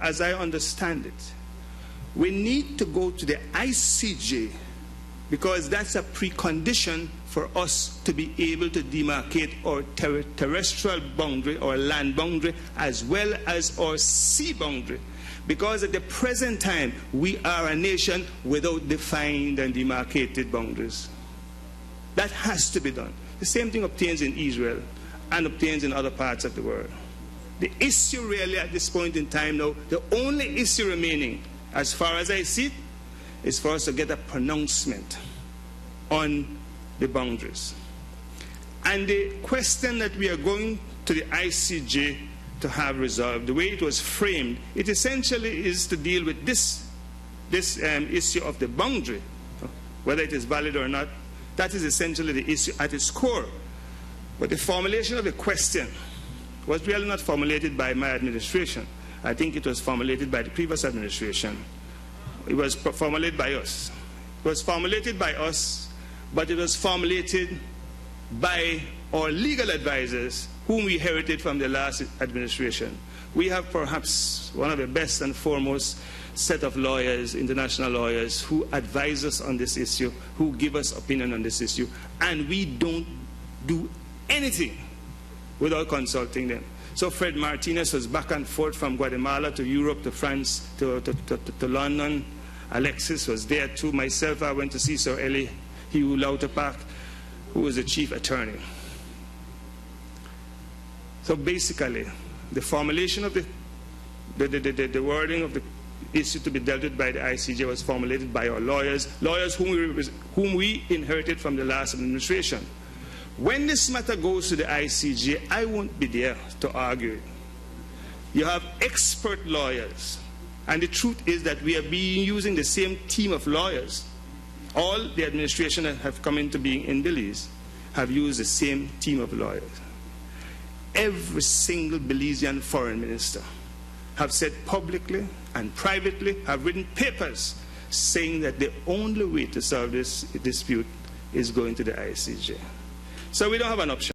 as I understand it, we need to go to the ICJ, because that's a precondition for us to be able to demarcate our terrestrial boundary or land boundary as well as our sea boundary. Because at the present time, we are a nation without defined and demarcated boundaries. That has to be done. The same thing obtains in Israel and obtains in other parts of the world. The issue really at this point in time now, the only issue remaining, as far as I see it, is for us to get a pronouncement on the boundaries. And the question that we are going to the ICJ to have resolved, the way it was framed, it essentially is to deal with this issue of the boundary, whether it is valid or not. That is essentially the issue at its core. But the formulation of the question was really not formulated by my administration. I think it was formulated by the previous administration. It was formulated by us. It was formulated by us, but it was formulated by our legal advisors, whom we inherited from the last administration. We have perhaps one of the best and foremost set of lawyers, international lawyers, who advise us on this issue, who give us opinion on this issue, and we don't do anything without consulting them. So Fred Martinez was back and forth from Guatemala to Europe to France to London. Alexis was there too. Myself, I went to see Sir Eli Hugh Lauterpacht, who was the chief attorney. So basically, the formulation of the wording of the issue to be dealt with by the ICJ was formulated by our lawyers whom we inherited from the last administration. When this matter goes to the ICJ, I won't be there to argue it. You have expert lawyers, and the truth is that we are using the same team of lawyers. All the administration that have come into being in Belize have used the same team of lawyers. Every single Belizean foreign minister have said publicly and privately, have written papers saying that the only way to solve this dispute is going to the ICJ. So we don't have an option.